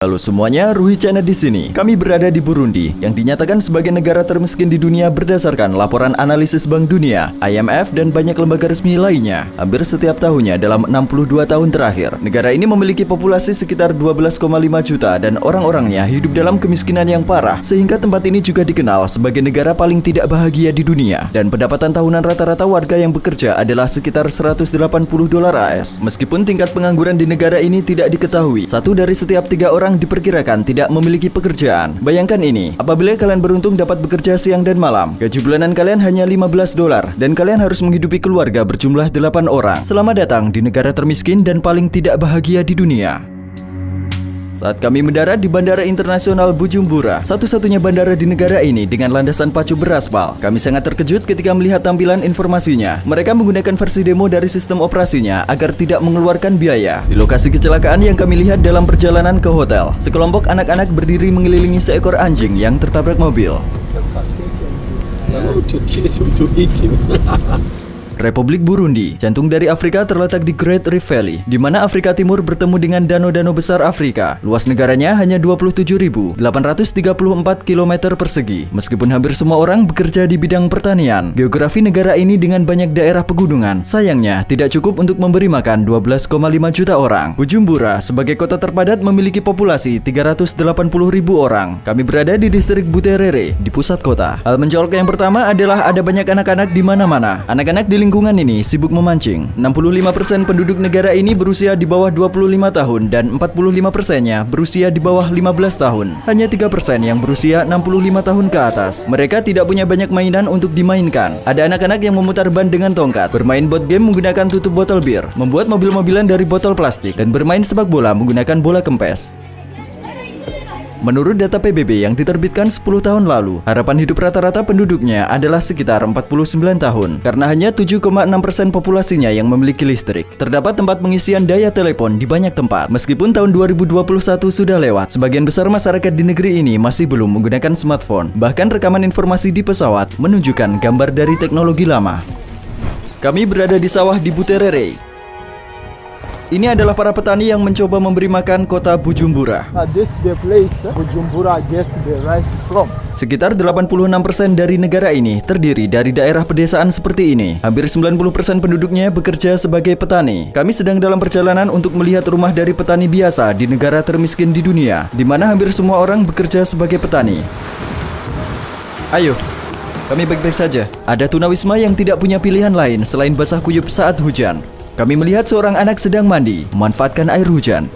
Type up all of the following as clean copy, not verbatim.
Halo semuanya, Ruhi Channel di sini. Kami berada di Burundi, yang dinyatakan sebagai negara termiskin di dunia berdasarkan laporan analisis Bank Dunia, IMF, dan banyak lembaga resmi lainnya. Hampir setiap tahunnya dalam 62 tahun terakhir, negara ini memiliki populasi sekitar 12,5 juta dan orang-orangnya hidup dalam kemiskinan yang parah, sehingga tempat ini juga dikenal sebagai negara paling tidak bahagia di dunia. Dan pendapatan tahunan rata-rata warga yang bekerja adalah sekitar $180 AS. Meskipun tingkat pengangguran di negara ini tidak diketahui, 1 dari setiap 3 orang diperkirakan tidak memiliki pekerjaan. Bayangkan ini, apabila kalian beruntung dapat bekerja siang dan malam, gaji bulanan kalian hanya $15 dan kalian harus menghidupi keluarga berjumlah 8 orang. Selamat datang di negara termiskin dan paling tidak bahagia di dunia. Saat kami mendarat di Bandara Internasional Bujumbura, satu-satunya bandara di negara ini dengan landasan pacu beraspal, kami sangat terkejut ketika melihat tampilan informasinya. Mereka menggunakan versi demo dari sistem operasinya agar tidak mengeluarkan biaya. Di lokasi kecelakaan yang kami lihat dalam perjalanan ke hotel, sekelompok anak-anak berdiri mengelilingi seekor anjing yang tertabrak mobil. Republik Burundi, jantung dari Afrika, terletak di Great Rift Valley, di mana Afrika Timur bertemu dengan danau-danau besar Afrika. Luas negaranya hanya 27.834 km persegi. Meskipun hampir semua orang bekerja di bidang pertanian, geografi negara ini dengan banyak daerah pegunungan, sayangnya tidak cukup untuk memberi makan 12,5 juta orang. Bujumbura sebagai kota terpadat memiliki populasi 380.000 orang. Kami berada di distrik Buterere, di pusat kota. Hal mencolok yang pertama adalah ada banyak anak-anak di mana-mana. Anak-anak di lingkungan ini sibuk memancing. 65% penduduk negara ini berusia di bawah 25 tahun dan 45%-nya berusia di bawah 15 tahun. Hanya 3% yang berusia 65 tahun ke atas. Mereka tidak punya banyak mainan untuk dimainkan. Ada anak-anak yang memutar ban dengan tongkat, bermain board game menggunakan tutup botol bir, membuat mobil-mobilan dari botol plastik, dan bermain sepak bola menggunakan bola kempes. Menurut data PBB yang diterbitkan 10 tahun lalu, harapan hidup rata-rata penduduknya adalah sekitar 49 tahun. Karena hanya 7,6% populasinya yang memiliki listrik, terdapat tempat pengisian daya telepon di banyak tempat. Meskipun tahun 2021 sudah lewat, sebagian besar masyarakat di negeri ini masih belum menggunakan smartphone. Bahkan rekaman informasi di pesawat menunjukkan gambar dari teknologi lama. Kami berada di sawah di Buterere. Ini adalah para petani yang mencoba memberi makan kota Bujumbura. This the place Bujumbura gets the rice from. Sekitar 86% dari negara ini terdiri dari daerah pedesaan seperti ini. Hampir 90% penduduknya bekerja sebagai petani. Kami sedang dalam perjalanan untuk melihat rumah dari petani biasa di negara termiskin di dunia, di mana hampir semua orang bekerja sebagai petani. Ayo, kami baik-baik saja. Ada tunawisma yang tidak punya pilihan lain selain basah kuyup saat hujan. Kami melihat seorang anak sedang mandi, memanfaatkan air hujan.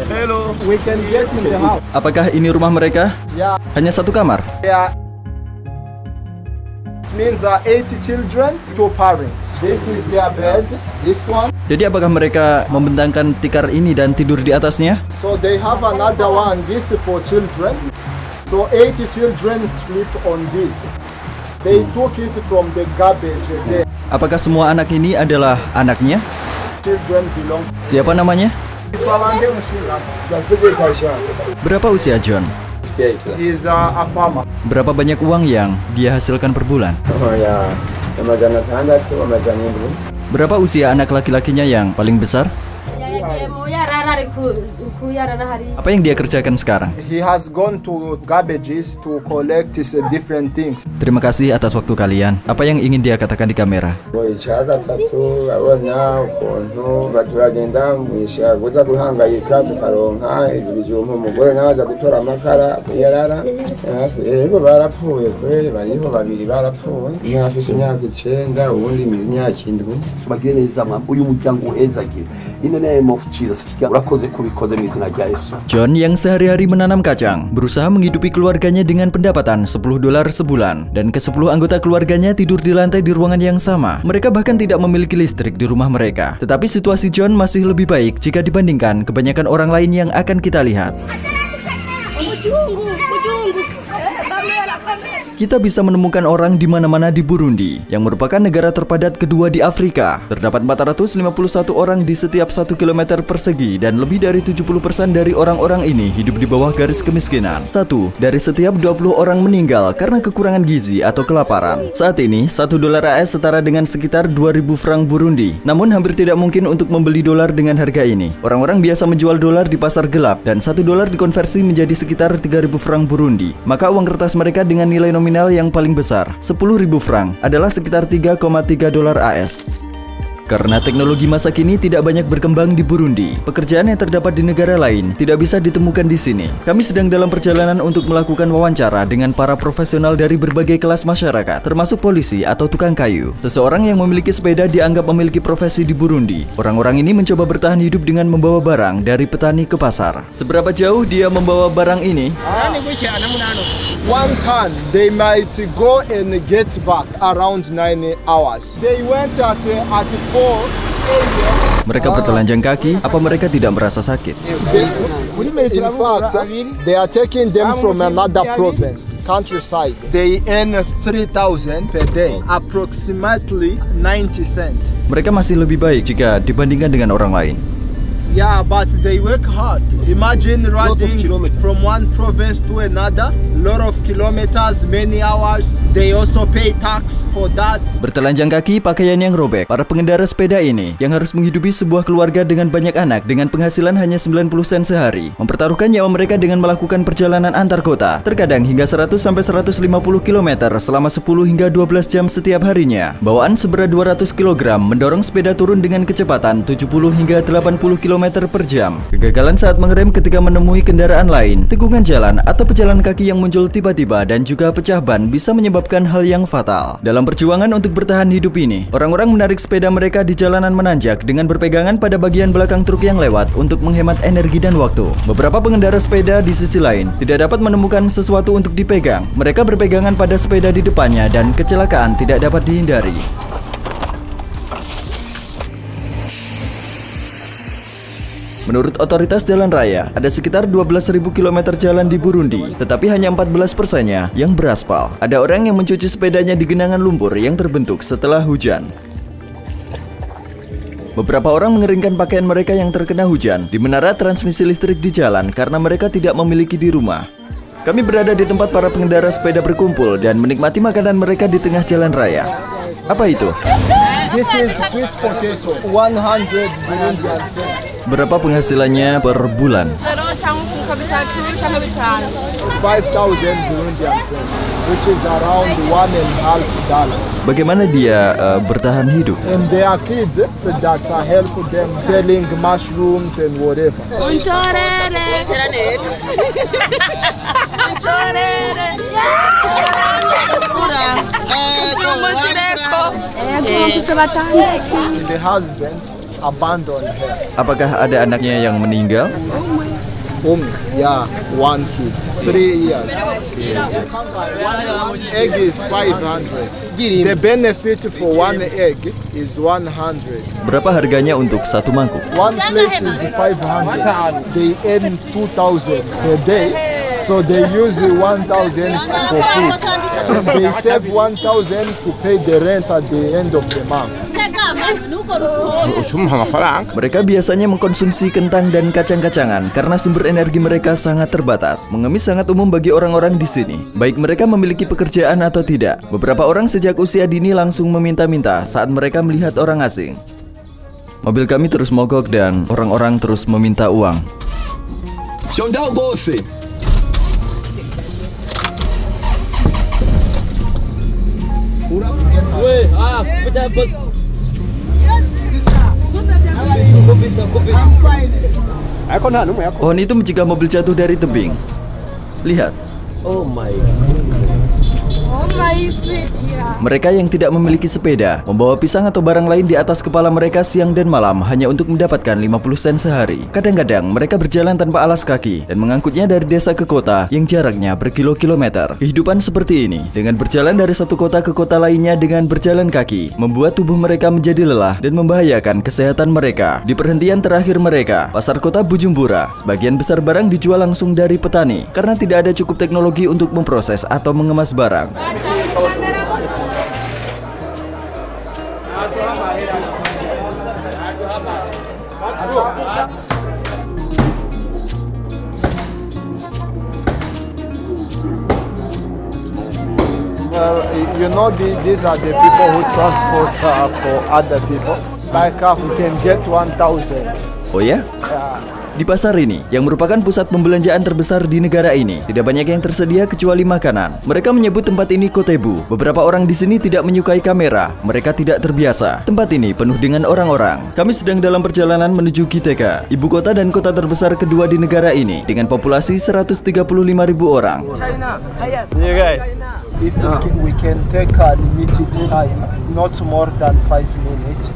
Hello, we can get in the house. Apakah ini rumah mereka? Yeah, Hanya satu kamar? yeah. It means 80 children, 2 parents. This is their bed, this one. Jadi apakah mereka membentangkan tikar ini dan tidur di atasnya? So they have another one, this is for children. So 80 children sleep on this. They took it from the garbage there. Apakah semua anak ini adalah anaknya? Children belong. Siapa namanya? Berapa usia John? He's a farmer. Berapa banyak uang yang dia hasilkan per bulan? Berapa usia anak laki-lakinya yang paling besar? Apa yang dia kerjakan sekarang? He has gone to garbages to collect different things. Terima kasih atas waktu kalian. Apa yang ingin dia katakan di kamera? John yang sehari-hari menanam kacang berusaha menghidupi keluarganya dengan pendapatan $10 sebulan, dan ke-10 anggota keluarganya tidur di lantai di ruangan yang sama. Mereka bahkan tidak memiliki listrik di rumah mereka. Tetapi situasi John masih lebih baik jika dibandingkan kebanyakan orang lain yang akan kita lihat. kita bisa menemukan orang di mana-mana di Burundi, yang merupakan negara terpadat kedua di Afrika. Terdapat 451 orang di setiap 1 km persegi dan lebih dari 70% dari orang-orang ini hidup di bawah garis kemiskinan. 1 dari setiap 20 orang meninggal karena kekurangan gizi atau kelaparan. Saat ini, 1 dolar AS setara dengan sekitar 2.000 franc Burundi. Namun hampir tidak mungkin untuk membeli dolar dengan harga ini. Orang-orang biasa menjual dolar di pasar gelap dan 1 dolar dikonversi menjadi sekitar 3.000 franc Burundi. Maka uang kertas mereka dengan nilai nominal yang paling besar, 10.000 franc, adalah sekitar 3,3 dolar AS. Karena teknologi masa kini tidak banyak berkembang di Burundi, pekerjaan yang terdapat di negara lain tidak bisa ditemukan di sini. Kami sedang dalam perjalanan untuk melakukan wawancara dengan para profesional dari berbagai kelas masyarakat, termasuk polisi atau tukang kayu. Seseorang yang memiliki sepeda dianggap memiliki profesi di Burundi. Orang-orang ini mencoba bertahan hidup dengan membawa barang dari petani ke pasar. Seberapa jauh dia membawa barang ini? 1 ton, they might go and get back around 9 hours. They went at 4 a.m. Mereka bertelanjang kaki, apa mereka tidak merasa sakit? In fact, they are taking them from another province, countryside. They earn 3,000 per day, approximately 90 cents. Mereka masih lebih baik jika dibandingkan dengan orang lain. Yeah, but they work hard. Imagine riding from one province to another, lot of kilometers, many hours. They also pay tax for that. Bertelanjang kaki, pakaian yang robek, para pengendara sepeda ini yang harus menghidupi sebuah keluarga dengan banyak anak dengan penghasilan hanya 90 sen sehari, mempertaruhkan nyawa mereka dengan melakukan perjalanan antar kota, terkadang hingga 100-150 km selama 10 hingga 12 jam setiap harinya. Bawaan seberat 200 kg mendorong sepeda turun dengan kecepatan 70 hingga 80 km per jam. Kegagalan saat mengerem ketika menemui kendaraan lain, tikungan jalan atau pejalan kaki yang muncul tiba-tiba dan juga pecah ban bisa menyebabkan hal yang fatal. Dalam perjuangan untuk bertahan hidup ini, orang-orang menarik sepeda mereka di jalanan menanjak dengan berpegangan pada bagian belakang truk yang lewat untuk menghemat energi dan waktu. Beberapa pengendara sepeda di sisi lain tidak dapat menemukan sesuatu untuk dipegang. Mereka berpegangan pada sepeda di depannya dan kecelakaan tidak dapat dihindari. Menurut otoritas jalan raya, ada sekitar 12.000 km jalan di Burundi, tetapi hanya 14%-nya yang beraspal. Ada orang yang mencuci sepedanya di genangan lumpur yang terbentuk setelah hujan. Beberapa orang mengeringkan pakaian mereka yang terkena hujan di menara transmisi listrik di jalan karena mereka tidak memiliki di rumah. Kami berada di tempat para pengendara sepeda berkumpul dan menikmati makanan mereka di tengah jalan raya. Apa itu? This is sweet potato, 100 Burundian francs. Berapa penghasilannya per bulan? 5,000 Burundian francs, which is around $1.5. Bagaimana dia bertahan hidup? And there are kids that are helping them selling mushrooms and whatever. The husband abandoned her. Apakah ada anaknya yang meninggal? Yeah, 1 kid, 3 years. Egg is 500. The benefit for 1 egg is 100. Berapa harganya untuk satu mangkuk? 1 plate is 500. They earn 2,000 per day, so they use 1,000 for food. They save 1,000 to pay the rent at the end of the month. Mereka biasanya mengkonsumsi kentang dan kacang-kacangan karena sumber energi mereka sangat terbatas. Mengemis sangat umum bagi orang-orang di sini, baik mereka memiliki pekerjaan atau tidak. Beberapa orang sejak usia dini langsung meminta-minta saat mereka melihat orang asing. Mobil kami terus mogok dan orang-orang terus meminta uang. Pohon itu mencegah mobil jatuh dari tebing. Lihat. Oh my god. Mereka yang tidak memiliki sepeda membawa pisang atau barang lain di atas kepala mereka siang dan malam hanya untuk mendapatkan 50 sen sehari. Kadang-kadang mereka berjalan tanpa alas kaki dan mengangkutnya dari desa ke kota yang jaraknya berkilo-kilometer. Kehidupan seperti ini, dengan berjalan dari satu kota ke kota lainnya dengan berjalan kaki, membuat tubuh mereka menjadi lelah dan membahayakan kesehatan mereka. Di perhentian terakhir mereka, pasar kota Bujumbura, sebagian besar barang dijual langsung dari petani karena tidak ada cukup teknologi untuk memproses atau mengemas barang. You know, these are the people who transport for other people. Like we can get 1,000. Oh ya? Di pasar ini, yang merupakan pusat pembelanjaan terbesar di negara ini, tidak banyak yang tersedia kecuali makanan. Mereka menyebut tempat ini Kotebu. Beberapa orang di sini tidak menyukai kamera. Mereka tidak terbiasa. Tempat ini penuh dengan orang-orang. Kami sedang dalam perjalanan menuju Gitega, ibu kota dan kota terbesar kedua di negara ini, dengan populasi 135.000 orang. You guys. If we can take a limited time, not more than 5 minutes.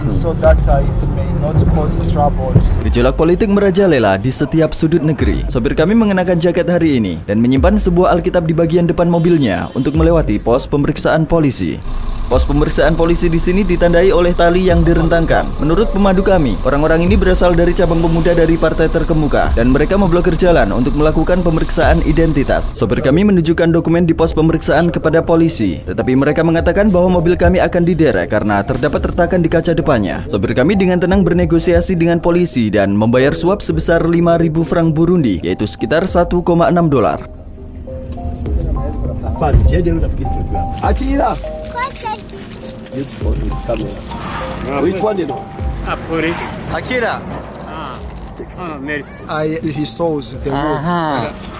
So that it may not cause troubles. Gejolak politik merajalela di setiap sudut negeri. Sopir kami mengenakan jaket hari ini dan menyimpan sebuah Alkitab di bagian depan mobilnya untuk melewati pos pemeriksaan polisi. Pos pemeriksaan polisi di sini ditandai oleh tali yang direntangkan. Menurut pemandu kami, orang-orang ini berasal dari cabang pemuda dari partai terkemuka dan mereka memblokir jalan untuk melakukan pemeriksaan identitas. Sopir kami menunjukkan dokumen di pos pemeriksaan kepada polisi, tetapi mereka mengatakan bahwa mobil kami akan diderek karena terdapat retakan di kaca depannya. Sopir kami dengan tenang bernegosiasi dengan polisi dan membayar suap sebesar 5.000 franc Burundi, yaitu sekitar 1,6 dolar. Akira. This phone with camera. Which one you know? Akira. He saws the wood.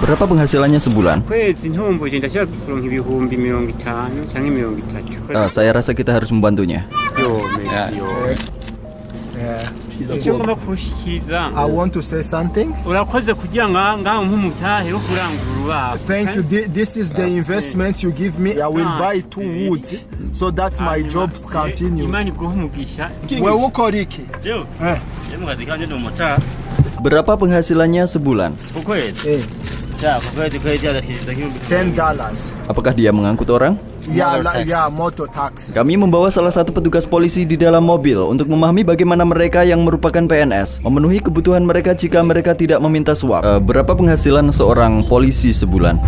Berapa penghasilannya sebulan? kwezi ntomboje ndashaka kuronka ibihumbi 50 canke 30. Saya rasa kita harus membantunya. Yo, merci yo. Icyo ngomba kushikiriza, I want to say something. urakoze kugira ngaho nk'umutahe wo kurangurura. Thank you. This is the investment you give me. I will buy 2 wood so that my job continues. Imani guha umugisha. Wewe ukora iki? Mu kazi kanje ndo mutaha. Berapa penghasilannya sebulan? Ukwezi. Kwezi agashiriza $10. Apakah dia mengangkut orang? Yeah, motor taxi. Kami membawa salah satu petugas polisi di dalam mobil untuk memahami bagaimana mereka yang merupakan PNS memenuhi kebutuhan mereka jika mereka tidak meminta suap. Berapa penghasilan seorang polisi sebulan?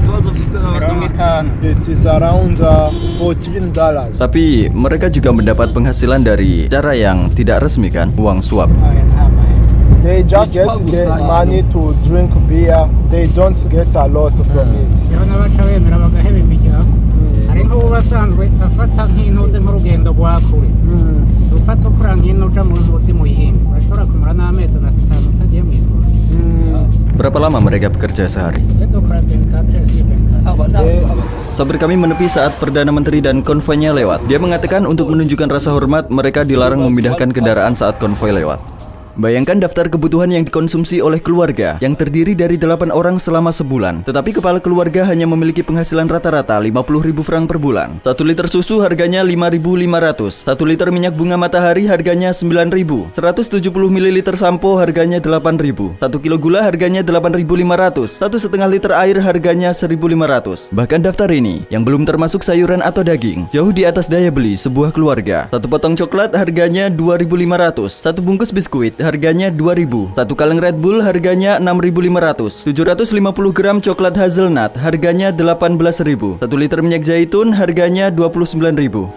It is around $14. Tapi mereka juga mendapat penghasilan dari cara yang tidak resmi kan, uang suap. They just get the money to drink beer. They don't get a lot from it. Iyo n'abaca bemera bagaheba imiryango hari nk'ubu basanzwe afata nk'intuze nk'urugendo rwa kure ufata ukura nk'ino uja mu ntuzi mu yindi urashobora kumara n'amezi 5 utagiye mu ijoro. Berapa lama mereka bekerja sehari? Dukora 24 sur 24. Sopir kami menepi saat Perdana Menteri dan konvoinya lewat. Dia mengatakan untuk menunjukkan rasa hormat mereka dilarang memindahkan kendaraan saat konvoi lewat. Bayangkan daftar kebutuhan yang dikonsumsi oleh keluarga yang terdiri dari 8 orang selama sebulan. Tetapi kepala keluarga hanya memiliki penghasilan rata-rata 50.000 franc per bulan. 1 liter susu harganya 5.500. 1 liter minyak bunga matahari harganya 9.000. 170 ml sampo harganya 8.000. 1 kilo gula harganya 8.500. 1,5 liter air harganya 1.500. Bahkan daftar ini, yang belum termasuk sayuran atau daging, jauh di atas daya beli sebuah keluarga. 1 potong coklat harganya 2.500. 1 bungkus biskuit harganya 2.000. 1 kaleng Red Bull harganya 6.500. 750 gram coklat hazelnut harganya 18.000. 1 liter minyak zaitun harganya 29.000.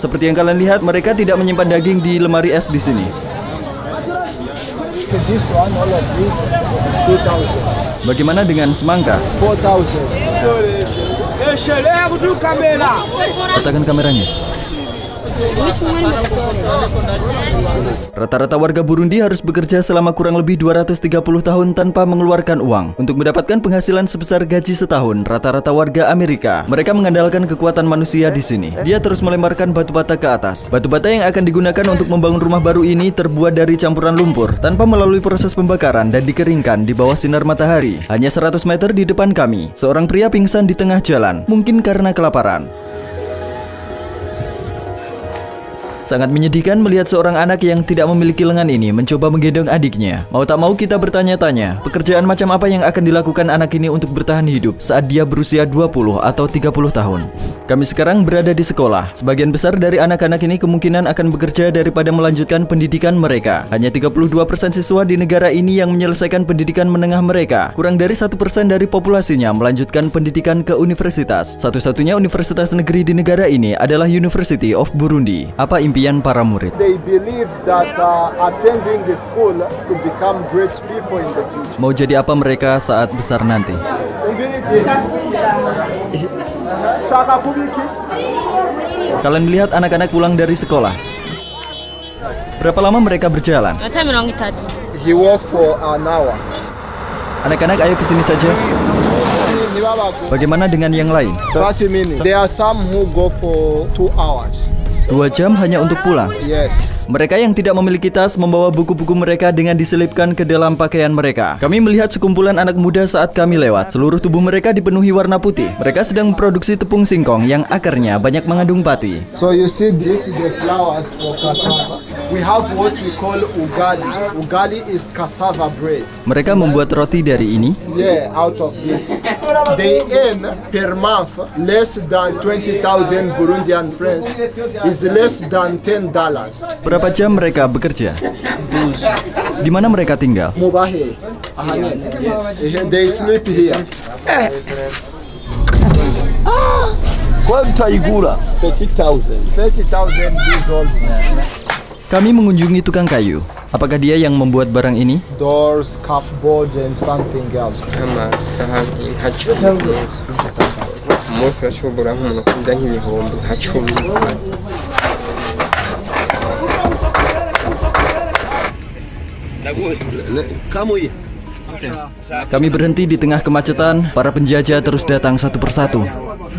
Seperti yang kalian lihat, mereka tidak menyimpan daging di lemari es di sini. This one, all of this is 2,000. Bagaimana dengan semangka? 4,000. Letakkan kameranya. Rata-rata warga Burundi harus bekerja selama kurang lebih 230 tahun tanpa mengeluarkan uang. Untuk mendapatkan penghasilan sebesar gaji setahun rata-rata warga Amerika, mereka mengandalkan kekuatan manusia di sini. Dia terus melemparkan batu bata ke atas. Batu bata yang akan digunakan untuk membangun rumah baru ini terbuat dari campuran lumpur tanpa melalui proses pembakaran dan dikeringkan di bawah sinar matahari. Hanya 100 meter di depan kami, seorang pria pingsan di tengah jalan, mungkin karena kelaparan. Sangat menyedihkan melihat seorang anak yang tidak memiliki lengan ini mencoba menggendong adiknya. Mau tak mau kita bertanya-tanya, pekerjaan macam apa yang akan dilakukan anak ini untuk bertahan hidup saat dia berusia 20 atau 30 tahun. Kami sekarang berada di sekolah. Sebagian besar dari anak-anak ini kemungkinan akan bekerja daripada melanjutkan pendidikan mereka. Hanya 32% siswa di negara ini yang menyelesaikan pendidikan menengah mereka. Kurang dari 1% dari populasinya melanjutkan pendidikan ke universitas. Satu-satunya universitas negeri di negara ini adalah University of Burundi. Apa impian para murid? They believe that attending the school to become great people in the future. Mau jadi apa mereka saat besar nanti? Kalian melihat anak-anak pulang dari sekolah. Berapa lama mereka berjalan? He walked for an hour. Anak-anak ayo ke sini saja. Bagaimana dengan yang lain? 30 minutes. There are some who go for 2 hours. 2 jam hanya untuk pulang. Yes. Mereka yang tidak memiliki tas membawa buku-buku mereka dengan diselipkan ke dalam pakaian mereka. Kami melihat sekumpulan anak muda saat kami lewat. Seluruh tubuh mereka dipenuhi warna putih. Mereka sedang memproduksi tepung singkong yang akarnya banyak mengandung pati. So you see, this is the flowers for cassava. We have what we call ugali. Ugali is cassava bread. Mereka membuat roti dari ini. Yeah, out of this. They earn per month less than 20,000 Burundian francs. Is less than $10. Berapa jam mereka bekerja? Di mana mereka tinggal? Mubahe. They sleep here. Quanto taigura? 30,000. 30,000 diesel. Kami mengunjungi tukang kayu. Apakah dia yang membuat barang ini? Doors, cupboards, and something else. amasahani nka cumi umunsi bashobora nk'umuntu kurya nk'ibihumbi nka 10. Kamu ya? Kami berhenti di tengah kemacetan. Para penjajah terus datang satu persatu.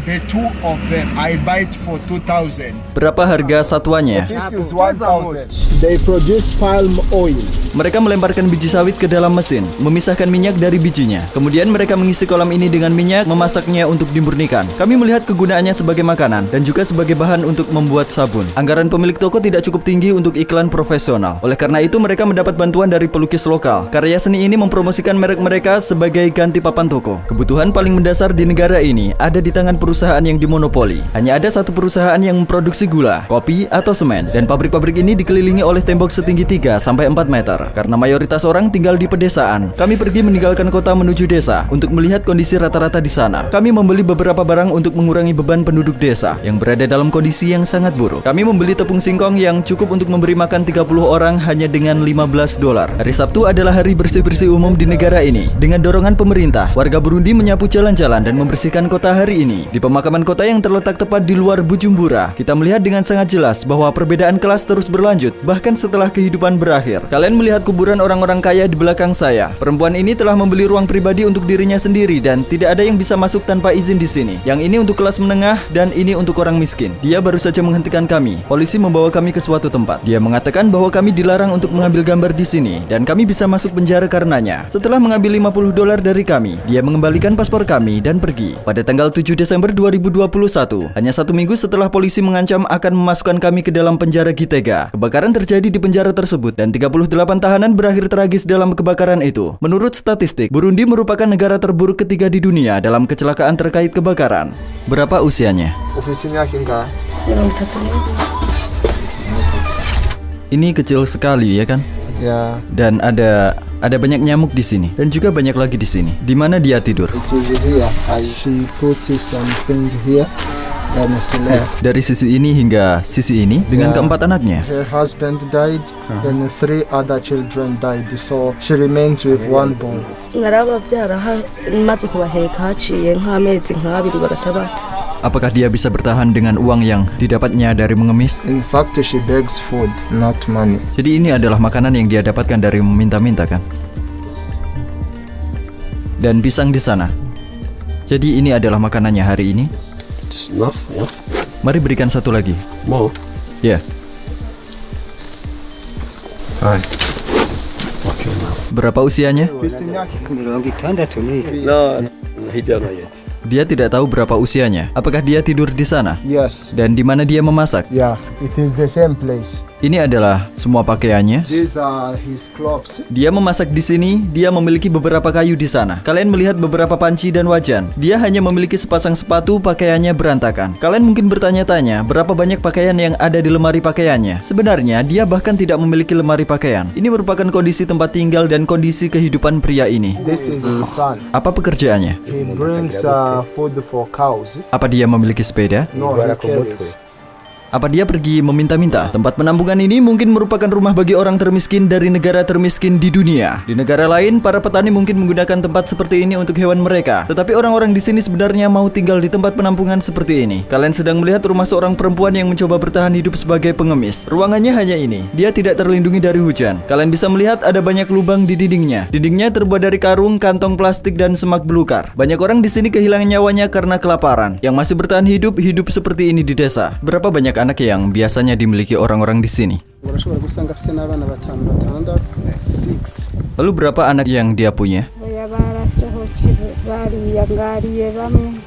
The two of them, I buy it for 2,000. Berapa harga satuannya? This is 1,000. They produce palm oil. Mereka melemparkan biji sawit ke dalam mesin, memisahkan minyak dari bijinya. Kemudian mereka mengisi kolam ini dengan minyak, memasaknya untuk dimurnikan. Kami melihat kegunaannya sebagai makanan dan juga sebagai bahan untuk membuat sabun. Anggaran pemilik toko tidak cukup tinggi untuk iklan profesional. Oleh karena itu mereka mendapat bantuan dari pelukis lokal. Karya seni ini mempromosikan merek mereka sebagai ganti papan toko. Kebutuhan paling mendasar di negara ini ada di tangan perusahaan yang dimonopoli. Hanya ada satu perusahaan yang memproduksi gula, kopi, atau semen. Dan pabrik-pabrik ini dikelilingi oleh tembok setinggi 3-4 meter. Karena mayoritas orang tinggal di pedesaan, kami pergi meninggalkan kota menuju desa untuk melihat kondisi rata-rata di sana. Kami membeli beberapa barang untuk mengurangi beban penduduk desa yang berada dalam kondisi yang sangat buruk. Kami membeli tepung singkong yang cukup untuk memberi makan 30 orang hanya dengan $15. Hari Sabtu adalah hari bersih-bersih umum di negara ini. Dengan dorongan pemerintah, warga Burundi menyapu jalan-jalan dan membersihkan kota hari ini. Di pemakaman kota yang terletak tepat di luar Bujumbura, kita melihat dengan sangat jelas bahwa perbedaan kelas terus berlanjut bahkan setelah kehidupan berakhir. Kalian melihat kuburan orang-orang kaya di belakang saya. Perempuan ini telah membeli ruang pribadi untuk dirinya sendiri dan tidak ada yang bisa masuk tanpa izin di sini. Yang ini untuk kelas menengah dan ini untuk orang miskin. Dia baru saja menghentikan kami. Polisi membawa kami ke suatu tempat. Dia mengatakan bahwa kami dilarang untuk mengambil gambar di sini dan kami bisa masuk penjara karenanya. Setelah mengambil $50 dari kami, dia mengembalikan paspor kami dan pergi. Pada tanggal 7 Desember 2021, hanya 1 minggu setelah polisi mengancam akan memasukkan kami ke dalam penjara Gitega, kebakaran terjadi di penjara tersebut dan 38 tahanan berakhir tragis dalam kebakaran itu. Menurut statistik, Burundi merupakan negara terburuk ketiga di dunia dalam kecelakaan terkait kebakaran. Berapa usianya? Ofisinya hingga. Ini kecil sekali ya kan? Yeah. Dan ada banyak nyamuk di sini dan juga banyak lagi di sini. Di mana dia tidur? It is here. She put something here and slept. Dari sisi ini hingga sisi ini dengan keempat anaknya. Her husband died, then 3 other children died. So she remains with 1 boy. narababyara maze kubaheka haciye nk'amezi nk'abiri bagaca. Apakah dia bisa bertahan dengan uang yang didapatnya dari mengemis? In fact, she begs food, not money. Jadi ini adalah makanan yang dia dapatkan dari meminta-minta kan? Dan pisang di sana. Jadi ini adalah makanannya hari ini. Just enough, ya. Mari berikan satu lagi. Mau? Ya. Hai. Oke, Berapa usianya? mirongo itandatu ni No, hijana yet. Dia tidak tahu berapa usianya. Apakah dia tidur di sana? Yes. Dan di mana dia memasak? Yeah, it is the same place. Ini adalah semua pakaiannya. These are his clothes. Dia memasak di sini, dia memiliki beberapa kayu di sana. Kalian melihat beberapa panci dan wajan. Dia hanya memiliki sepasang sepatu, pakaiannya berantakan. Kalian mungkin bertanya-tanya, berapa banyak pakaian yang ada di lemari pakaiannya? Sebenarnya, dia bahkan tidak memiliki lemari pakaian. Ini merupakan kondisi tempat tinggal dan kondisi kehidupan pria ini. This is his son. Apa pekerjaannya? He brings food for cows. Apa dia memiliki sepeda? No, he carries. Apa dia pergi meminta-minta? Tempat penampungan ini mungkin merupakan rumah bagi orang termiskin dari negara termiskin di dunia. Di negara lain, para petani mungkin menggunakan tempat seperti ini untuk hewan mereka. Tetapi orang-orang di sini sebenarnya mau tinggal di tempat penampungan seperti ini. Kalian sedang melihat rumah seorang perempuan yang mencoba bertahan hidup sebagai pengemis. Ruangannya hanya ini. Dia tidak terlindungi dari hujan. Kalian bisa melihat ada banyak lubang di dindingnya. Dindingnya terbuat dari karung, kantong plastik, dan semak belukar. Banyak orang di sini kehilangan nyawanya karena kelaparan. Yang masih bertahan hidup seperti ini di desa. Berapa banyak anak yang biasanya dimiliki orang-orang di sini? Lalu berapa anak yang dia punya?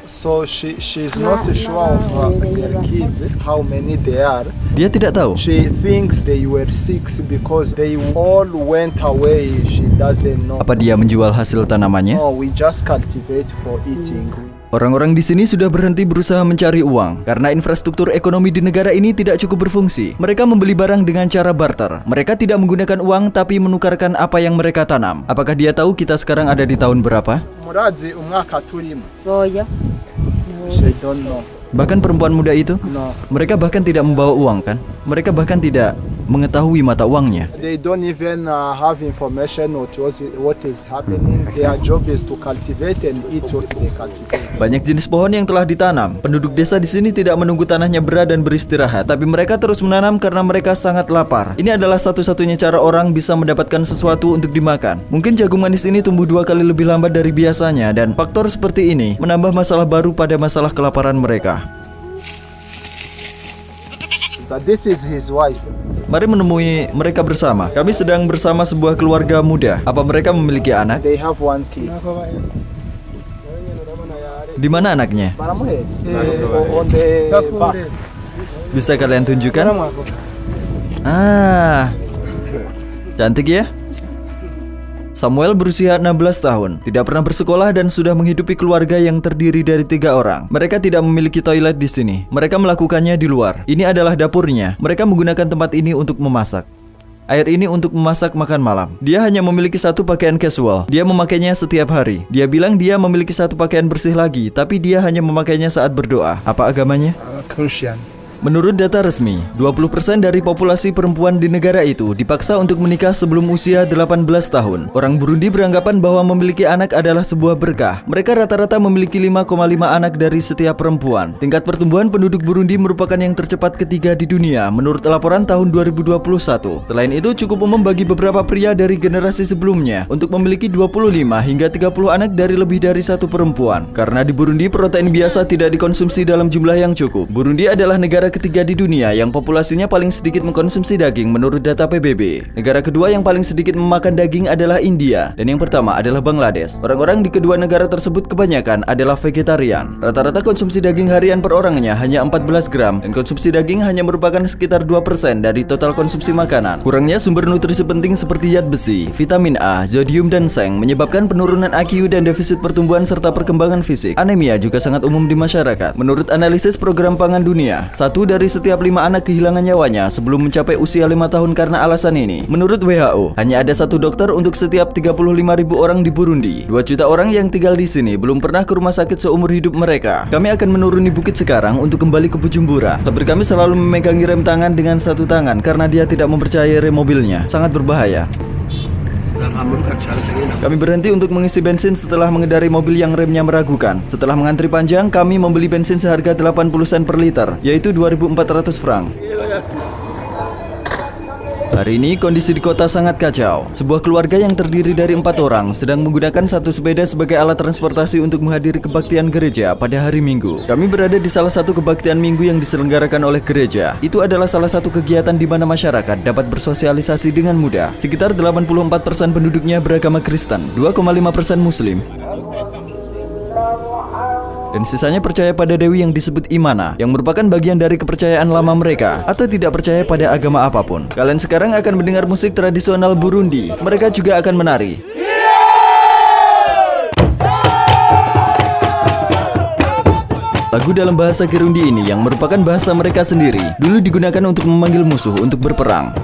So she's not sure of her kids, how many they are. Dia tidak tahu. She thinks they were 6 because they all went away. She doesn't know. Apa dia menjual hasil tanamannya? No, we just cultivate for eating. Orang-orang di sini sudah berhenti berusaha mencari uang karena infrastruktur ekonomi di negara ini tidak cukup berfungsi. Mereka membeli barang dengan cara barter. Mereka tidak menggunakan uang tapi menukarkan apa yang mereka tanam. Apakah dia tahu kita sekarang ada di tahun berapa? Murazi umwaka turimo. Oh ya. She don't know. Bahkan perempuan muda itu, No. mereka bahkan tidak membawa uang kan? Mereka bahkan tidak mengetahui mata uangnya. They don't even have information what is happening. Their job is to cultivate and eat what they cultivate. Banyak jenis pohon yang telah ditanam. Penduduk desa di sini tidak menunggu tanahnya berat dan beristirahat, tapi mereka terus menanam karena mereka sangat lapar. Ini adalah satu-satunya cara orang bisa mendapatkan sesuatu untuk dimakan. Mungkin jagung manis ini tumbuh 2 kali lebih lambat dari biasanya, dan faktor seperti ini menambah masalah baru pada masalah kelaparan mereka. So this is his wife. Mari menemui mereka bersama. Kami sedang bersama sebuah keluarga muda. Apa mereka memiliki anak? They have 1 kid. Di mana anaknya? Baramuhetse. On the back. Bisa kalian tunjukkan? Ah, cantik ya? Samuel berusia 16 tahun, tidak pernah bersekolah dan sudah menghidupi keluarga yang terdiri dari 3 orang. Mereka tidak memiliki toilet di sini. Mereka melakukannya di luar. Ini adalah dapurnya. Mereka menggunakan tempat ini untuk memasak. Air ini untuk memasak makan malam. Dia hanya memiliki 1 pakaian casual. Dia memakainya setiap hari. Dia bilang dia memiliki 1 pakaian bersih lagi, tapi dia hanya memakainya saat berdoa. Apa agamanya? Christian. Menurut data resmi, 20% dari populasi perempuan di negara itu dipaksa untuk menikah sebelum usia 18 tahun. Orang Burundi beranggapan bahwa memiliki anak adalah sebuah berkah. Mereka rata-rata memiliki 5,5 anak dari setiap perempuan. Tingkat pertumbuhan penduduk Burundi merupakan yang tercepat ketiga di dunia menurut laporan tahun 2021. Selain itu, cukup umum bagi beberapa pria dari generasi sebelumnya untuk memiliki 25 hingga 30 anak dari lebih dari 1 perempuan. Karena di Burundi protein biasa tidak dikonsumsi dalam jumlah yang cukup. Burundi adalah negara ketiga di dunia yang populasinya paling sedikit mengkonsumsi daging menurut data PBB. Negara kedua yang paling sedikit memakan daging adalah India, dan yang pertama adalah Bangladesh. Orang-orang di kedua negara tersebut kebanyakan adalah vegetarian. Rata-rata konsumsi daging harian per orangnya hanya 14 gram, dan konsumsi daging hanya merupakan sekitar 2% dari total konsumsi makanan. Kurangnya sumber nutrisi penting seperti zat besi, vitamin A, zodium, dan seng menyebabkan penurunan IQ dan defisit pertumbuhan serta perkembangan fisik. Anemia juga sangat umum di masyarakat. Menurut analisis Program Pangan Dunia, 1 dari setiap 5 anak kehilangan nyawanya sebelum mencapai usia 5 tahun karena alasan ini. Menurut WHO, hanya ada 1 dokter untuk setiap 35.000 orang di Burundi. 2 juta orang yang tinggal di sini belum pernah ke rumah sakit seumur hidup mereka. Kami akan menuruni bukit sekarang untuk kembali ke Bujumbura. Tapi kami selalu memegangi rem tangan dengan 1 tangan karena dia tidak mempercayai rem mobilnya. Sangat berbahaya. Kami berhenti untuk mengisi bensin setelah mengendarai mobil yang remnya meragukan. Setelah mengantri panjang, kami membeli bensin seharga 80 sen per liter, yaitu 2.400 franc. Hari ini kondisi di kota sangat kacau. Sebuah keluarga yang terdiri dari 4 orang sedang menggunakan 1 sepeda sebagai alat transportasi untuk menghadiri kebaktian gereja pada hari Minggu. Kami berada di salah satu kebaktian Minggu yang diselenggarakan oleh gereja. Itu adalah salah satu kegiatan di mana masyarakat dapat bersosialisasi dengan mudah. Sekitar 84% penduduknya beragama Kristen, 2,5% Muslim. dan sisanya percaya pada dewi yang disebut Imana, yang merupakan bagian dari kepercayaan lama mereka, atau tidak percaya pada agama apapun. Kalian sekarang akan mendengar musik tradisional Burundi. Mereka juga akan menari. Lagu dalam bahasa Kirundi ini yang merupakan bahasa mereka sendiri, dulu digunakan untuk memanggil musuh untuk berperang.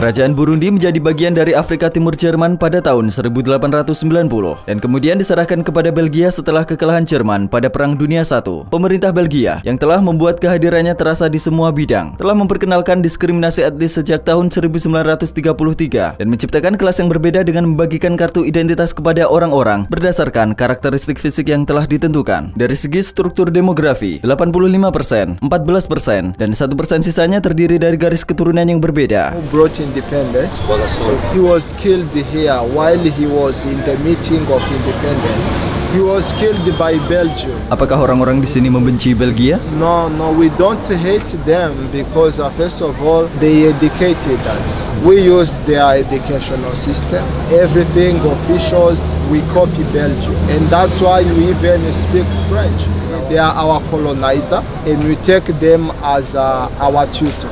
Kerajaan Burundi menjadi bagian dari Afrika Timur Jerman pada tahun 1890 dan kemudian diserahkan kepada Belgia setelah kekalahan Jerman pada Perang Dunia I. Pemerintah Belgia yang telah membuat kehadirannya terasa di semua bidang telah memperkenalkan diskriminasi etnis sejak tahun 1933 dan menciptakan kelas yang berbeda dengan membagikan kartu identitas kepada orang-orang berdasarkan karakteristik fisik yang telah ditentukan. Dari segi struktur demografi, 85%, 14%, dan 1% sisanya terdiri dari garis keturunan yang berbeda. Independence. He was killed here while he was in the meeting of independence. He was killed by Belgium. Apakah orang-orang di sini membenci Belgia? No, we don't hate them because first of all they educated us. We use their educational system. Everything officials we copy Belgium, and that's why we even speak French. They are our colonizer, and we take them as our tutor.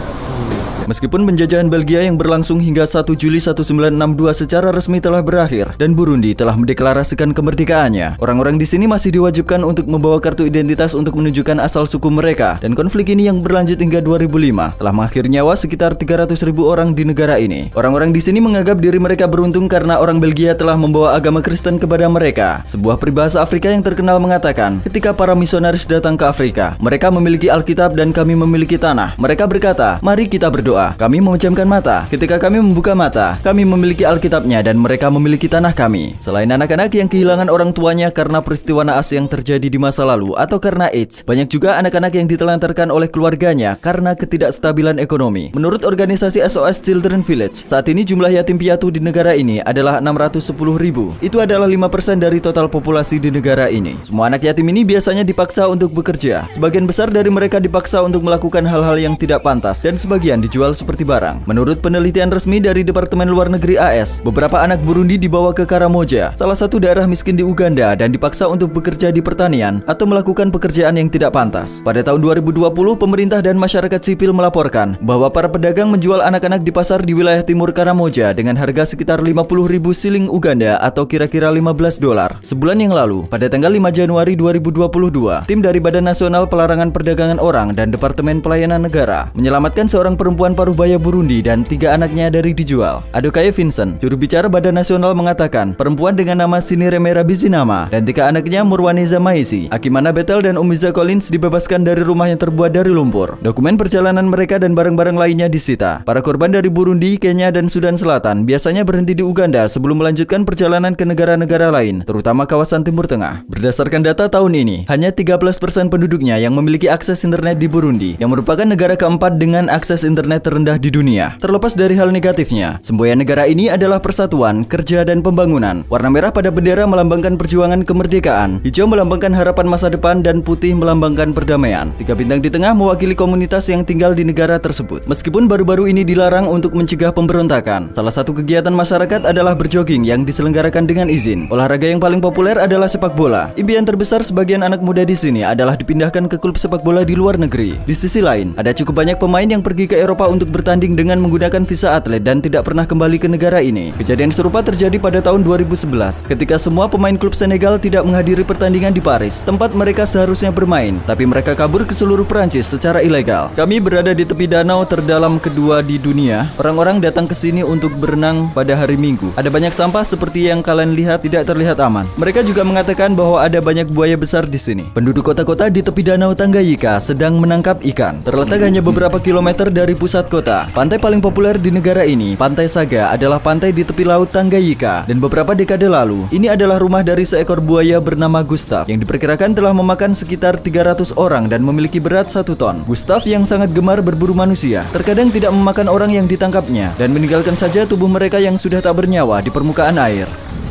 Meskipun penjajahan Belgia yang berlangsung hingga 1 Juli 1962 secara resmi telah berakhir dan Burundi telah mendeklarasikan kemerdekaannya, orang-orang di sini masih diwajibkan untuk membawa kartu identitas untuk menunjukkan asal suku mereka, dan konflik ini yang berlanjut hingga 2005 telah mengakhiri nyawa sekitar 300.000 orang di negara ini. Orang-orang di sini menganggap diri mereka beruntung karena orang Belgia telah membawa agama Kristen kepada mereka. Sebuah peribahasa Afrika yang terkenal mengatakan, ketika para misionaris datang ke Afrika, mereka memiliki Alkitab dan kami memiliki tanah. Mereka berkata, mari kita berdoa. Kami memejamkan mata. Ketika kami membuka mata, kami memiliki Alkitabnya dan mereka memiliki tanah kami. Selain anak-anak yang kehilangan orang tuanya karena peristiwa naas yang terjadi di masa lalu atau karena AIDS, banyak juga anak-anak yang ditelantarkan oleh keluarganya karena ketidakstabilan ekonomi. Menurut organisasi SOS Children Village, saat ini jumlah yatim piatu di negara ini adalah 610.000. Itu adalah 5% dari total populasi di negara ini. Semua anak yatim ini biasanya dipaksa untuk bekerja. Sebagian besar dari mereka dipaksa untuk melakukan hal-hal yang tidak pantas dan sebagian dijual seperti barang. Menurut penelitian resmi dari Departemen Luar Negeri AS, beberapa anak Burundi dibawa ke Karamoja, salah satu daerah miskin di Uganda, dan dipaksa untuk bekerja di pertanian atau melakukan pekerjaan yang tidak pantas. Pada tahun 2020, pemerintah dan masyarakat sipil melaporkan bahwa para pedagang menjual anak-anak di pasar di wilayah timur Karamoja dengan harga sekitar 50.000 siling Uganda atau kira-kira $15. Sebulan yang lalu, pada tanggal 5 Januari 2022, tim dari Badan Nasional Pelarangan Perdagangan Orang dan Departemen Pelayanan Negara menyelamatkan seorang perempuan parubaya Burundi dan 3 anaknya dari dijual. Adokaye Vincent, juru bicara Badan Nasional, mengatakan perempuan dengan nama Siniremera Bizinama dan 3 anaknya Murwaneza Maisi, Akimana Betel, dan Umiza Collins dibebaskan dari rumah yang terbuat dari lumpur. Dokumen perjalanan mereka dan barang-barang lainnya disita. Para korban dari Burundi, Kenya, dan Sudan Selatan biasanya berhenti di Uganda sebelum melanjutkan perjalanan ke negara-negara lain, terutama kawasan Timur Tengah. Berdasarkan data tahun ini, hanya 13% penduduknya yang memiliki akses internet di Burundi, yang merupakan negara keempat dengan akses internet terendah di dunia. Terlepas dari hal negatifnya, semboyan negara ini adalah persatuan, kerja, dan pembangunan. Warna merah pada bendera melambangkan perjuangan kemerdekaan, hijau melambangkan harapan masa depan, dan putih melambangkan perdamaian. 3 bintang di tengah mewakili komunitas yang tinggal di negara tersebut. Meskipun baru-baru ini dilarang untuk mencegah pemberontakan, salah satu kegiatan masyarakat adalah berjogging yang diselenggarakan dengan izin. Olahraga yang paling populer adalah sepak bola. Impian terbesar sebagian anak muda di sini adalah dipindahkan ke klub sepak bola di luar negeri. Di sisi lain, ada cukup banyak pemain yang pergi ke Eropa untuk bertanding dengan menggunakan visa atlet dan tidak pernah kembali ke negara ini. Kejadian serupa terjadi pada tahun 2011 ketika semua pemain klub Senegal tidak menghadiri pertandingan di Paris, tempat mereka seharusnya bermain, tapi mereka kabur ke seluruh Perancis secara ilegal. Kami berada di tepi danau terdalam kedua di dunia. Orang-orang datang ke sini untuk berenang pada hari Minggu. Ada banyak sampah seperti yang kalian lihat, tidak terlihat aman. Mereka juga mengatakan bahwa ada banyak buaya besar di sini. Penduduk kota-kota di tepi danau Tanganyika sedang menangkap ikan. Terletak hanya beberapa kilometer dari pusat kota. Pantai paling populer di negara ini, Pantai Saga, adalah pantai di tepi laut Tanganyika, dan beberapa dekade lalu, ini adalah rumah dari seekor buaya bernama Gustav yang diperkirakan telah memakan sekitar 300 orang dan memiliki berat 1 ton. Gustav yang sangat gemar berburu manusia, terkadang tidak memakan orang yang ditangkapnya dan meninggalkan saja tubuh mereka yang sudah tak bernyawa di permukaan air.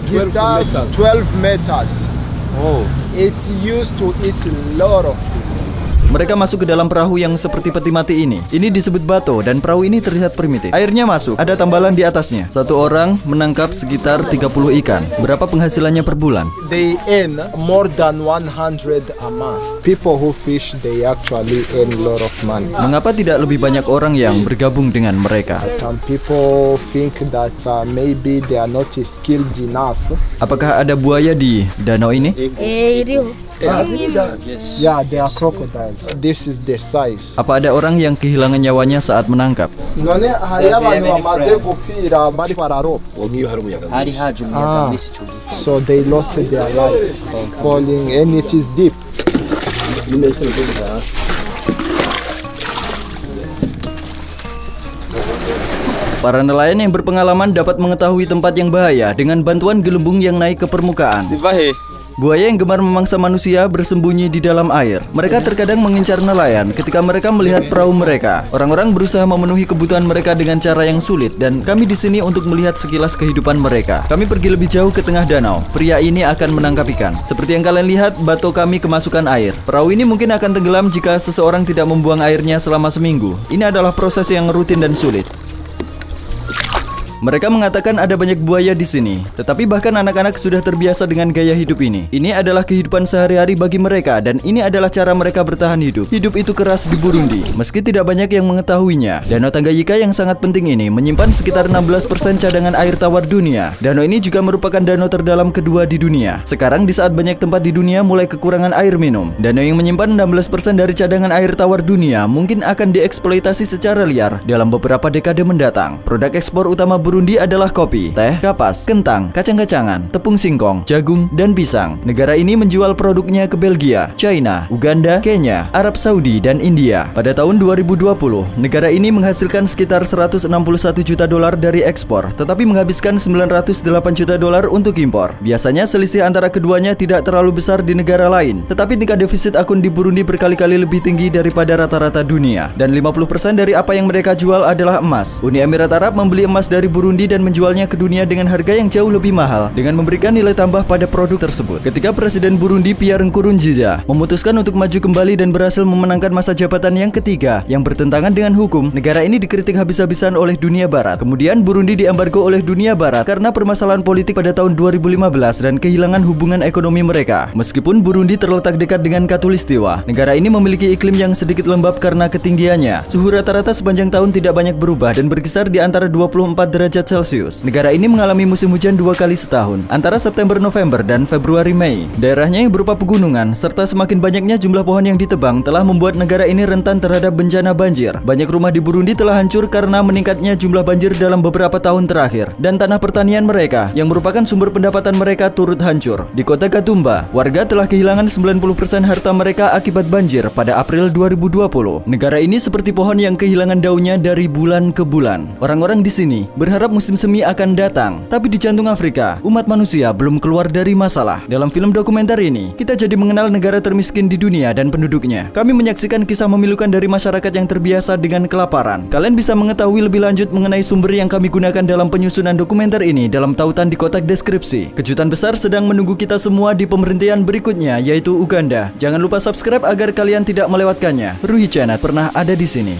Gustav, 12 meters. Oh. It's used to eat a lot of people. Mereka masuk ke dalam perahu yang seperti peti mati ini. Ini disebut bato dan perahu ini terlihat primitif. Airnya masuk, ada tambalan di atasnya. Satu orang menangkap sekitar 30 ikan. Berapa penghasilannya per bulan? They earn more than 100 a month. People who fish, they actually earn a lot of money. Mengapa tidak lebih banyak orang yang bergabung dengan mereka? Some people think that maybe they are not skilled enough. Apakah ada buaya di danau ini? Yeah, they are crocodiles. This is the size. Apa ada orang yang kehilangan nyawanya saat menangkap? None hari abantu bamaze gupfira bari bararoba. So they lost their lives falling and it is deep. Para nelayan yang berpengalaman dapat mengetahui tempat yang bahaya dengan bantuan gelembung yang naik ke permukaan. Buaya yang gemar memangsa manusia bersembunyi di dalam air. Mereka terkadang mengincar nelayan ketika mereka melihat perahu mereka. Orang-orang berusaha memenuhi kebutuhan mereka dengan cara yang sulit dan kami di sini untuk melihat sekilas kehidupan mereka. Kami pergi lebih jauh ke tengah danau. Pria ini akan menangkap ikan. Seperti yang kalian lihat, bato kami kemasukan air. Perahu ini mungkin akan tenggelam jika seseorang tidak membuang airnya selama seminggu. Ini adalah proses yang rutin dan sulit. Mereka mengatakan ada banyak buaya di sini, tetapi bahkan anak-anak sudah terbiasa dengan gaya hidup ini. Ini adalah kehidupan sehari-hari bagi mereka dan ini adalah cara mereka bertahan hidup. Hidup itu keras di Burundi, meski tidak banyak yang mengetahuinya. Danau Tanganyika yang sangat penting ini menyimpan sekitar 16% cadangan air tawar dunia. Danau ini juga merupakan danau terdalam kedua di dunia. Sekarang di saat banyak tempat di dunia mulai kekurangan air minum, danau yang menyimpan 16% dari cadangan air tawar dunia mungkin akan dieksploitasi secara liar dalam beberapa dekade mendatang. Produk ekspor utama Burundi adalah kopi, teh, kapas, kentang, kacang-kacangan, tepung singkong, jagung, dan pisang. Negara ini menjual produknya ke Belgia, China, Uganda, Kenya, Arab Saudi, dan India. Pada tahun 2020, negara ini menghasilkan sekitar 161 juta dolar dari ekspor, tetapi menghabiskan 908 juta dolar untuk impor. Biasanya selisih antara keduanya tidak terlalu besar di negara lain, tetapi tingkat defisit akun di Burundi berkali-kali lebih tinggi daripada rata-rata dunia. Dan 50% dari apa yang mereka jual adalah emas. Uni Emirat Arab membeli emas dari Burundi dan menjualnya ke dunia dengan harga yang jauh lebih mahal dengan memberikan nilai tambah pada produk tersebut. Ketika Presiden Burundi Pierre Nkurunziza memutuskan untuk maju kembali dan berhasil memenangkan masa jabatan yang ketiga yang bertentangan dengan hukum, negara ini dikritik habis-habisan oleh dunia barat. Kemudian Burundi diembargo oleh dunia barat karena permasalahan politik pada tahun 2015 dan kehilangan hubungan ekonomi mereka. Meskipun Burundi terletak dekat dengan Khatulistiwa, negara ini memiliki iklim yang sedikit lembab karena ketinggiannya. Suhu rata-rata sepanjang tahun tidak banyak berubah dan berkisar di antara 24 derajat Celcius. Negara ini mengalami musim hujan 2 kali setahun, antara September-November dan Februari-Mei. Daerahnya yang berupa pegunungan, serta semakin banyaknya jumlah pohon yang ditebang telah membuat negara ini rentan terhadap bencana banjir. Banyak rumah di Burundi telah hancur karena meningkatnya jumlah banjir dalam beberapa tahun terakhir. Dan tanah pertanian mereka, yang merupakan sumber pendapatan mereka, turut hancur. Di kota Gatumba, warga telah kehilangan 90% harta mereka akibat banjir pada April 2020. Negara ini seperti pohon yang kehilangan daunnya dari bulan ke bulan. Orang-orang di sini berharap musim semi akan datang, tapi di jantung Afrika, umat manusia belum keluar dari masalah. Dalam film dokumenter ini, kita jadi mengenal negara termiskin di dunia dan penduduknya. Kami menyaksikan kisah memilukan dari masyarakat yang terbiasa dengan kelaparan. Kalian bisa mengetahui lebih lanjut mengenai sumber yang kami gunakan dalam penyusunan dokumenter ini dalam tautan di kotak deskripsi. Kejutan besar sedang menunggu kita semua di pemberhentian berikutnya, yaitu Uganda. Jangan lupa subscribe agar kalian tidak melewatkannya. Ruhi Channel pernah ada di sini.